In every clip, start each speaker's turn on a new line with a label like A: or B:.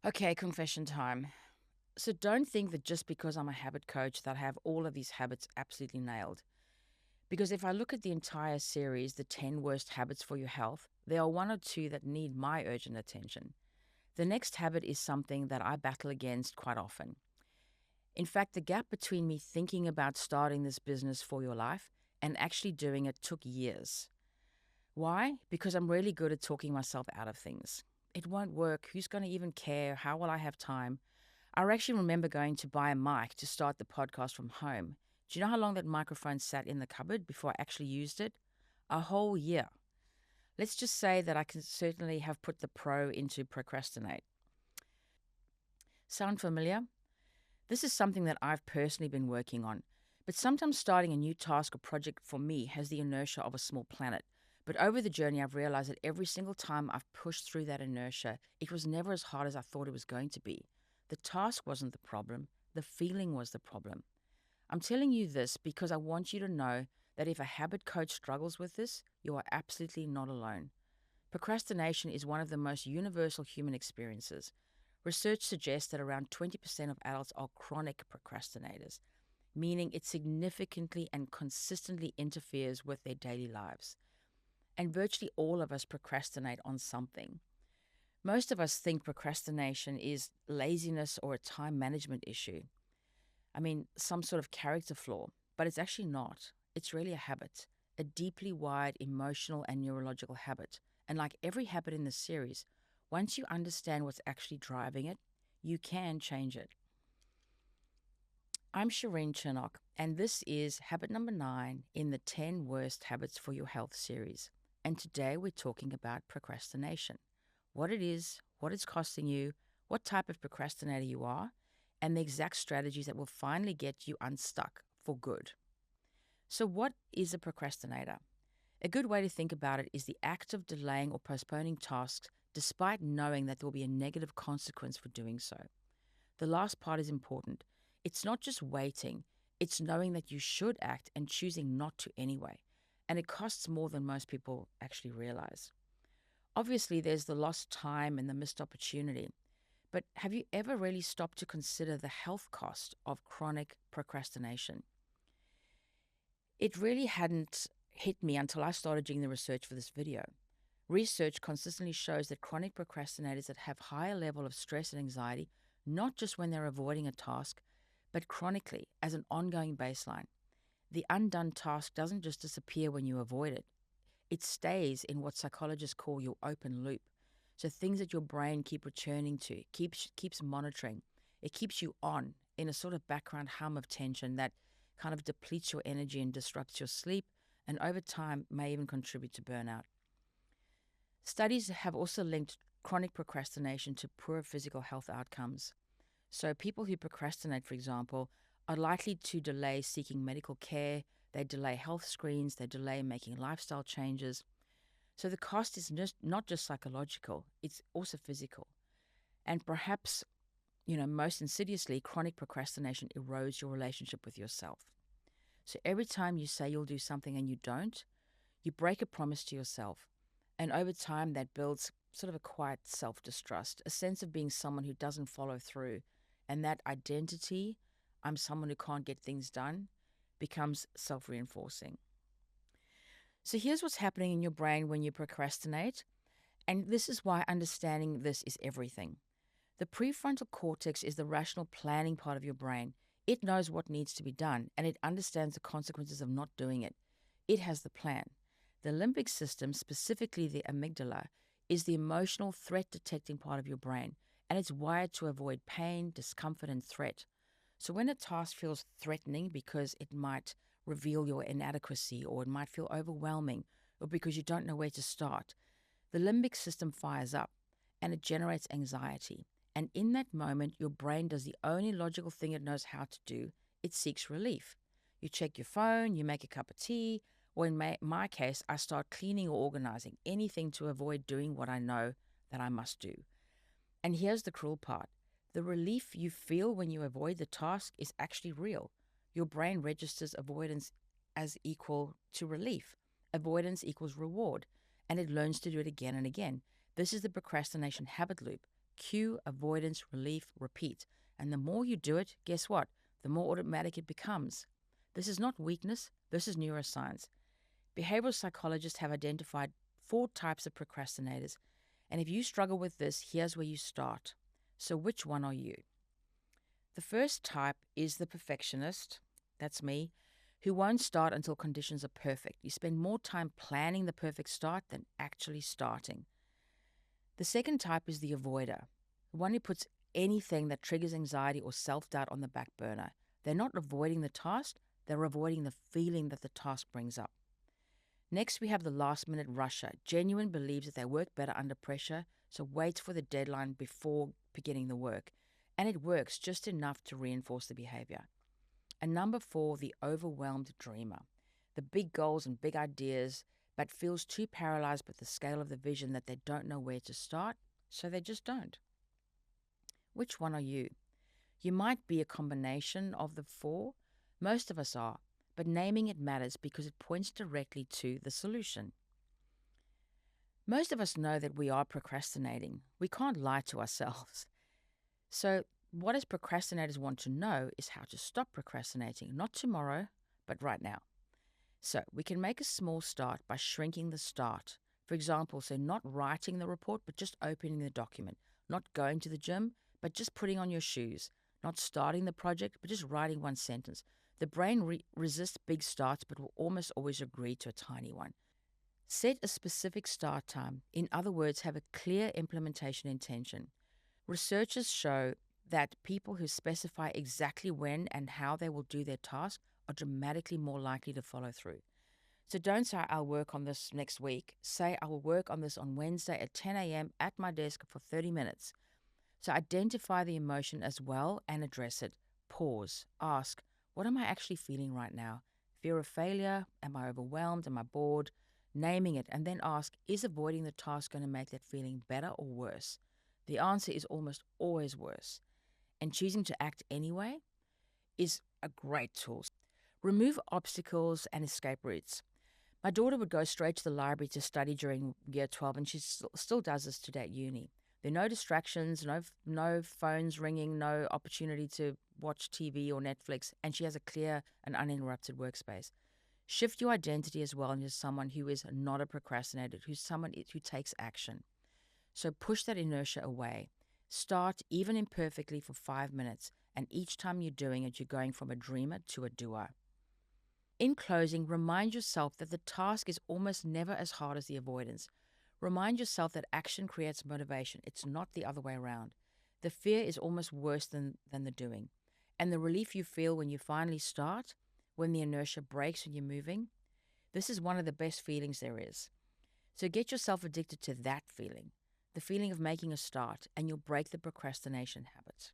A: Okay, confession time. So don't think that just because I'm a habit coach that I have all of these habits absolutely nailed. Because if I look at the entire series, the 10 worst habits for your health, there are one or two that need my urgent attention. The next habit is something that I battle against quite often. In fact, the gap between me thinking about starting this business for your life and actually doing it took years. Why? Because I'm really good at talking myself out of things. It won't work. Who's going to even care? How will I have time? I actually remember going to buy a mic to start the podcast from home. Do you know how long that microphone sat in the cupboard before I actually used it? A whole year. Let's just say that I can certainly have put the pro into procrastinate. Sound familiar? This is something that I've personally been working on. But sometimes starting a new task or project for me has the inertia of a small planet. But over the journey, I've realized that every single time I've pushed through that inertia, it was never as hard as I thought it was going to be. The task wasn't the problem, the feeling was the problem. I'm telling you this because I want you to know that if a habit coach struggles with this, you are absolutely not alone. Procrastination is one of the most universal human experiences. Research suggests that around 20% of adults are chronic procrastinators, meaning it significantly and consistently interferes with their daily lives. And virtually all of us procrastinate on something. Most of us think procrastination is laziness or a time management issue. I mean, some sort of character flaw, but it's actually not. It's really a habit, a deeply wired emotional and neurological habit. And like every habit in this series, once you understand what's actually driving it, you can change it. I'm Shireen Chernock, and this is habit number 9 in the 10 Worst Habits for Your Health series. And today we're talking about procrastination, what it is, what it's costing you, what type of procrastinator you are, and the exact strategies that will finally get you unstuck for good. So, what is a procrastinator? A good way to think about it is the act of delaying or postponing tasks despite knowing that there will be a negative consequence for doing so. The last part is important. It's not just waiting, it's knowing that you should act and choosing not to anyway. And it costs more than most people actually realize. Obviously, there's the lost time and the missed opportunity. But have you ever really stopped to consider the health cost of chronic procrastination? It really hadn't hit me until I started doing the research for this video. Research consistently shows that chronic procrastinators that have higher level of stress and anxiety, not just when they're avoiding a task, but chronically as an ongoing baseline. The undone task doesn't just disappear when you avoid it. It stays in what psychologists call your open loop. So things that your brain keep returning to, keeps monitoring. It keeps you on in a sort of background hum of tension that kind of depletes your energy and disrupts your sleep, and over time may even contribute to burnout. Studies have also linked chronic procrastination to poor physical health outcomes. So people who procrastinate, for example, are likely to delay seeking medical care, they delay health screens, they delay making lifestyle changes. So the cost is not just psychological, it's also physical. And perhaps, most insidiously, chronic procrastination erodes your relationship with yourself. So every time you say you'll do something and you don't, you break a promise to yourself. And over time, that builds sort of a quiet self-distrust, a sense of being someone who doesn't follow through. And that identity, I'm someone who can't get things done, becomes self-reinforcing. So here's what's happening in your brain when you procrastinate. And this is why understanding this is everything. The prefrontal cortex is the rational planning part of your brain. It knows what needs to be done and it understands the consequences of not doing it. It has the plan. The limbic system, specifically the amygdala, is the emotional threat detecting part of your brain, and it's wired to avoid pain, discomfort, and threat. So when a task feels threatening because it might reveal your inadequacy, or it might feel overwhelming, or because you don't know where to start, the limbic system fires up and it generates anxiety. And in that moment, your brain does the only logical thing it knows how to do. It seeks relief. You check your phone, you make a cup of tea, or in my case, I start cleaning or organizing, anything to avoid doing what I know that I must do. And here's the cruel part. The relief you feel when you avoid the task is actually real. Your brain registers avoidance as equal to relief. Avoidance equals reward, and it learns to do it again and again. This is the procrastination habit loop. Cue, avoidance, relief, repeat. And the more you do it, guess what? The more automatic it becomes. This is not weakness, this is neuroscience. Behavioral psychologists have identified 4 types of procrastinators. And if you struggle with this, here's where you start. So, which one are you? The first type is the perfectionist. That's me, who won't start until conditions are perfect. You spend more time planning the perfect start than actually starting. The second type is the avoider, the one who puts anything that triggers anxiety or self doubt on the back burner. They're not avoiding the task, they're avoiding the feeling that the task brings up. Next, we have the last minute rusher. Genuine believes that they work better under pressure, so waits for the deadline before beginning the work. And it works just enough to reinforce the behavior. And number 4, the overwhelmed dreamer. The big goals and big ideas, but feels too paralyzed by the scale of the vision that they don't know where to start, so they just don't. Which one are you? You might be a combination of the 4. Most of us are, but naming it matters because it points directly to the solution. Most of us know that we are procrastinating. We can't lie to ourselves. So, what as procrastinators want to know is how to stop procrastinating, not tomorrow, but right now. So, we can make a small start by shrinking the start. For example, so not writing the report, but just opening the document, not going to the gym, but just putting on your shoes, not starting the project, but just writing one sentence. The brain resists big starts, but will almost always agree to a tiny one. Set a specific start time. In other words, have a clear implementation intention. Researchers show that people who specify exactly when and how they will do their task are dramatically more likely to follow through. So don't say, I'll work on this next week. Say, I will work on this on Wednesday at 10 a.m. at my desk for 30 minutes. So identify the emotion as well and address it. Pause. Ask, what am I actually feeling right now? Fear of failure? Am I overwhelmed? Am I bored? Naming it, and then ask, is avoiding the task going to make that feeling better or worse? The answer is almost always worse. And choosing to act anyway is a great tool. Remove obstacles and escape routes. My daughter would go straight to the library to study during year 12, and she still does this today at uni. There are no distractions, no phones ringing, no opportunity to watch TV or Netflix, and she has a clear and uninterrupted workspace. Shift your identity as well into someone who is not a procrastinator, who's someone who takes action. So push that inertia away. Start, even imperfectly, for 5 minutes, and each time you're doing it, you're going from a dreamer to a doer. In closing, remind yourself that the task is almost never as hard as the avoidance. Remind yourself that action creates motivation. It's not the other way around. The fear is almost worse than the doing. And the relief you feel when you finally start, when the inertia breaks and you're moving, this is one of the best feelings there is. So get yourself addicted to that feeling, the feeling of making a start, and you'll break the procrastination habit.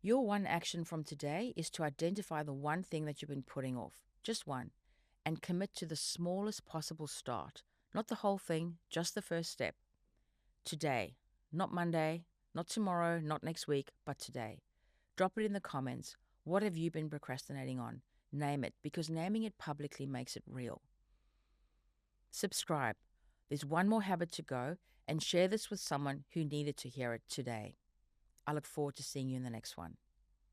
A: Your one action from today is to identify the one thing that you've been putting off, just one, and commit to the smallest possible start, not the whole thing, just the first step. Today, not Monday, not tomorrow, not next week, but today. Drop it in the comments. What have you been procrastinating on? Name it, because naming it publicly makes it real. Subscribe. There's one more habit to go, and share this with someone who needed to hear it today. I look forward to seeing you in the next one.